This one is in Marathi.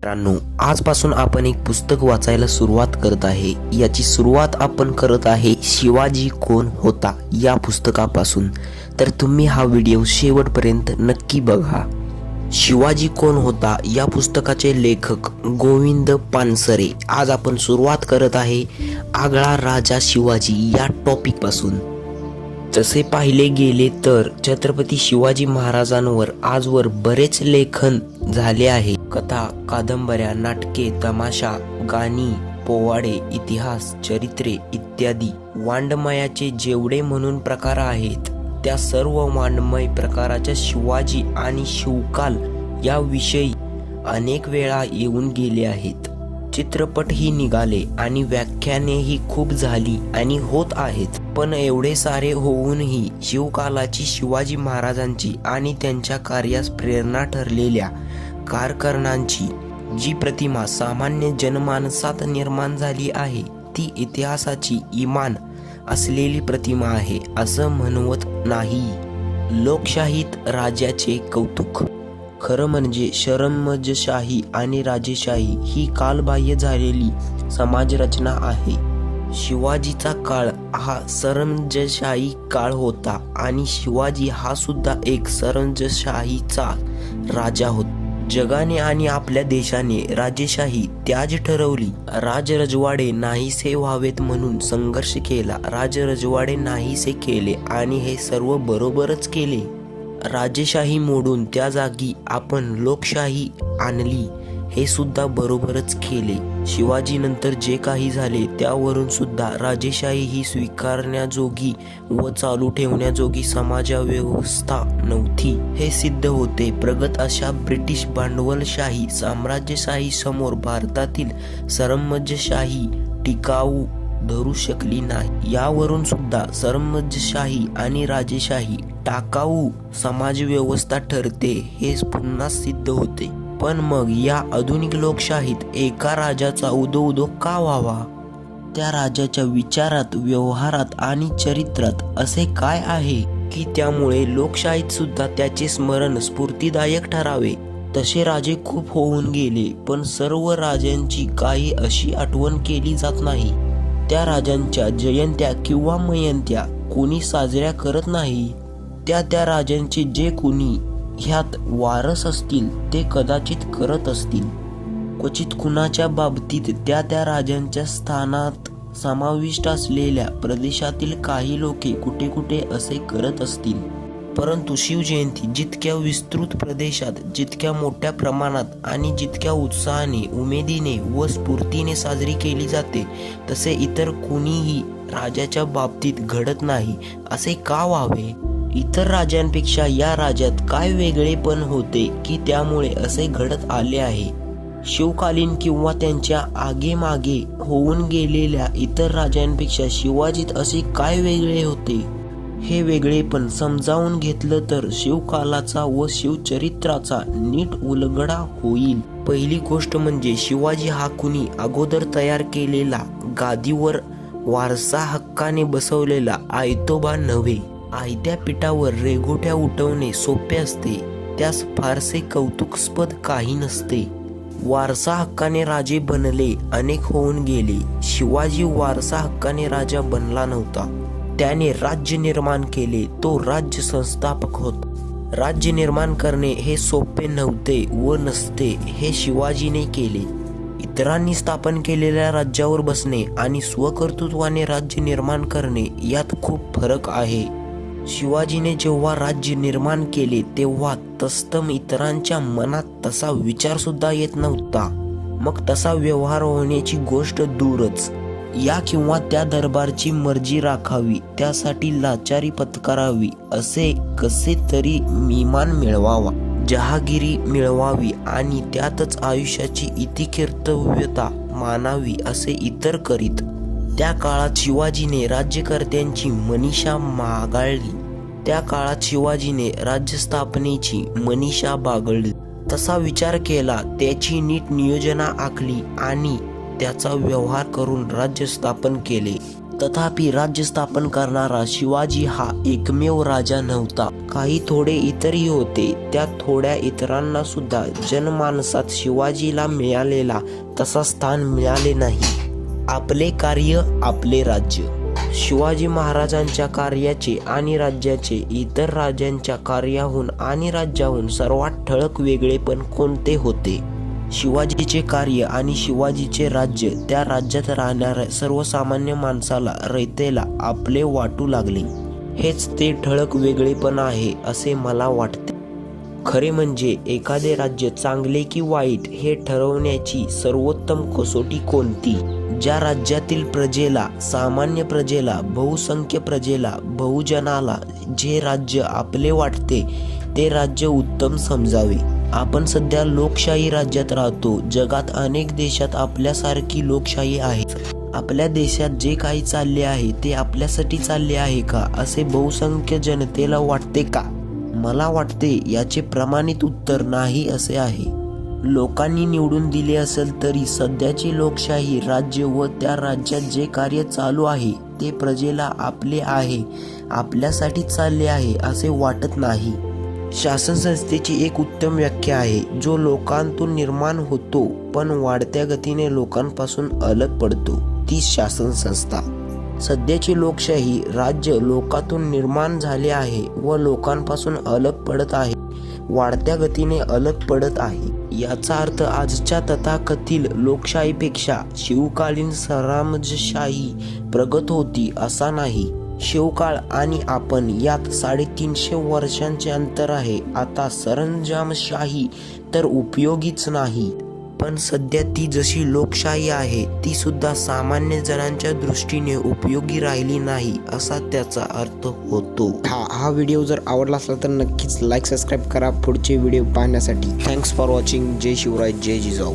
मित्रांनो, आजपासून आपण एक पुस्तक वाचायला सुरुवात करत आहे. याची सुरुवात आपण करत आहे शिवाजी कोण होता या पुस्तकापासून. तर तुम्ही हा व्हिडिओ शेवटपर्यंत नक्की बघा. शिवाजी कोण होता या पुस्तकाचे लेखक गोविंद पानसरे. आज आपण सुरुवात करत आहे आगळा राजा शिवाजी या टॉपिक पासून. तसे पाहिले गेले तर छत्रपती शिवाजी महाराजांवर आजवर बरेच लेखन झाले आहे. कथा, कादंबऱ्या, नाटके, तमाशा, गाणी, पोवाडे, इतिहास, चरित्रे इत्यादी वाङ्मयाचे जेवढे म्हणून प्रकार आहेत त्या सर्व वाङ्मय प्रकाराच्या शिवाजी आणि शिवकाल याविषयी अनेक वेळा येऊन गेले आहेत. चित्रपटही निघाले आणि व्याख्यानेही खूप झाली आणि होत आहेत. पण एवढे सारे होऊनही शिवकालाची, शिवाजी महाराजांची आणि त्यांच्या कार्यास प्रेरणा ठरलेल्या कारकर्णांची जी प्रतिमा सामान्य जनमानसात निर्माण झाली आहे ती इतिहासाची इमान असलेली प्रतिमा आहे असं म्हणवत नाही. लोकशाहीत राजाचे कौतुक. खरं म्हणजे शरमजशाही आणि राजेशाही ही कालबाह्य झालेली समाजरचना आहे. शिवाजीचा काळ हा सरंजामशाही काळ होता आणि शिवाजी हा सुद्धा एक सरंजामशाहीचा राजा होता. जगाने आणि आपल्या देशाने राजेशाही त्याज ठरवली. राजरजवाडे नाहीसे व्हावेत म्हणून संघर्ष केला. राजरजवाडे नाहीसे केले आणि हे सर्व बरोबरच केले. राजेशाही मोडून त्या जागी आपण लोकशाही आणली, हे सुद्धा बरोबरच केले. शिवाजीनंतर जे काही झाले त्यावरून सुद्धा राजेशाही ही स्वीकारण्याजोगी व चालू ठेवण्याजोगी समाजव्यवस्था नव्हती हे सिद्ध होते. प्रगत अशा ब्रिटिश भांडवलशाही साम्राज्यशाही समोर भारतातील सरंजामशाही टिकाऊ धरू शकली नाही. यावरून सुद्धा सरंजामशाही आणि राजेशाही टाकाऊ समाजव्यवस्था ठरते हे पुन्हा सिद्ध होते. पण मग या आधुनिक लोकशाहीत एका राजाचा उदो का व्हावा? त्या राजाच्या विचारात, व्यवहारात आणि चरित्रात असे काय आहे की त्यामुळे लोकशाहीत सुद्धा त्याचे स्मरण स्फूर्तिदायक ठरावे? तसे राजे खूप होऊन गेले, पण सर्व राजांची काही अशी आठवण केली जात नाही. त्या राजांच्या जयंत्या किंवा मयंत्या कोणी साजऱ्या करत नाही. त्या राजांचे जे कोणी ह्यात वारस असतील ते कदाचित करत असतील. क्वचित कुणाच्या बाबतीत त्या राजांच्या स्थानात समाविष्ट असलेल्या प्रदेशातील काही लोके कुठे कुठे असे करत असतील. परंतु शिवजयंती जितक्या विस्तृत प्रदेशात, जितक्या मोठ्या प्रमाणात आणि जितक्या उत्साहाने, उमेदीने व स्फूर्तीने साजरी केली जाते तसे इतर कुणीही राजाच्या बाबतीत घडत नाही. असे का व्हावे? इतर राजांपेक्षा या राज्यात काय वेगळेपण होते की त्यामुळे असे घडत आले आहे? शिवकालीन किंवा त्यांच्या आगेमागे होऊन गेलेल्या इतर राजांपेक्षा शिवाजीत असे काय वेगळे होते? हे वेगळेपण समजावून घेतलं तर शिवकालाचा व शिवचरित्राचा नीट उलगडा होईल. पहिली गोष्ट म्हणजे शिवाजी हा कुणी अगोदर तयार केलेला, गादीवर वारसा हक्काने बसवलेला आयतोबा नव्हे. आयत्या पिठावर रेघोट्या उठवणे सोपे असते, त्यास फारसे कौतुकास्पद काही नसते. वारसा हक्काने राजे बनले, अनेक होऊन गेले. शिवाजी वारसा हक्काने राजा बनला नव्हता. त्याने राज्य निर्माण केले, तो राज्य संस्थापक होता. राज्य निर्माण करणे हे सोपे नव्हते व नसते, हे शिवाजीने केले. इतरांनी स्थापन केलेल्या राज्यावर बसणे आणि स्वकर्तृत्वाने राज्य निर्माण करणे यात खूप फरक आहे. शिवाजीने जेव्हा राज्य निर्माण केले तेव्हा तत्सम इतरांच्या मनात तसा विचार सुद्धा येत नव्हता. मग तसा व्यवहार होण्याची गोष्ट दूरच. या किंवा त्या दरबारची मर्जी राखावी, त्यासाठी लाचारी पत्करावी, असे कसे तरी मीमान मिळवावा, जहागिरी मिळवावी आणि त्यातच आयुष्याची इतिकीर्तव्यता मानावी असे इतर करीत. त्या काळात शिवाजीने राज्यकर्त्यांची मनीषा मागाळली. त्या काळात शिवाजीने राज्यस्थापनेची मनीषा बाळगली. तसा विचार केला, त्याची नीट नियोजना आखली आणि त्याचा व्यवहार करून राज्य स्थापन केले. तथापि राज्य स्थापन करणारा शिवाजी हा एकमेव राजा नव्हता. काही थोडे इतरही होते. त्या थोड्या इतरांना सुद्धा जनमानसात शिवाजीला मिळालेला तसा स्थान मिळाले नाही. आपले कार्य आपले राज्य. शिवाजी महाराजांच्या कार्याचे आणि राज्याचे इतर राजांच्या कार्याहून आणि राज्याहून सर्वात ठळक वेगळेपण कोणते होते? शिवाजीचे कार्य आणि शिवाजीचे राज्य त्या राज्यात राहणाऱ्या सर्वसामान्य माणसाला, रयतेला आपले वाटू लागले. हेच ते ठळक वेगळेपण आहे असे मला वाटते. खरे म्हणजे एखादे राज्य चांगले की वाईट हे ठरवण्याची सर्वोत्तम कसोटी कोणती? ज्या राज्यातील प्रजेला, सामान्य प्रजेला, बहुसंख्य प्रजेला, बहुजनाला जे राज्य आपले वाटते ते राज्य उत्तम समजावे. आपण सध्या लोकशाही राज्यात राहतो. जगात अनेक देशात आपल्यासारखी लोकशाही आहे. आपल्या देशात जे काही चालले आहे ते आपल्यासाठी चालले आहे का असे बहुसंख्य जनतेला वाटते का? मला वाटते याचे प्रमाणित उत्तर नाही असे आहे. लोकांनी निवडून दिले असेल तरी सध्याची लोकशाही राज्य व त्या राज्यात जे कार्य चालू आहे ते प्रजेला आपले आहे, आपल्यासाठी चालले आहे असे वाटत नाही. शासन संस्थेची एक उत्तम व्याख्या आहे, जो लोकांतून निर्माण होतो पण वाढत्या गतीने लोकांपासून अलग पडतो, ती शासन संस्था. सध्याची लोकशाही राज्य लोकांतून निर्माण झाले आहे व लोकांपासून अलग पडत आहे, वाढत्या गतीने अलग पडत आहे. याचा अर्थ आजच्या तथाकथित लोकशाहीपेक्षा शिवकालीन सरंजामशाही प्रगत होती असा नाही. शिवकाळ आणि आपण यात 350 वर्षांचे अंतर आहे. आता सरंजामशाही तर उपयोगीच नाही, पण सध्या ती जशी लोकशाही आहे ती सुद्धा सामान्य जणांच्या दृष्टीने उपयोगी राहिली नाही असा त्याचा अर्थ होतो. हा व्हिडिओ जर आवडला असला तर नक्कीच लाईक, सबस्क्राईब करा पुढचे व्हिडिओ पाहण्यासाठी. Thanks for watching. जय शिवराय, जय जिजाऊ.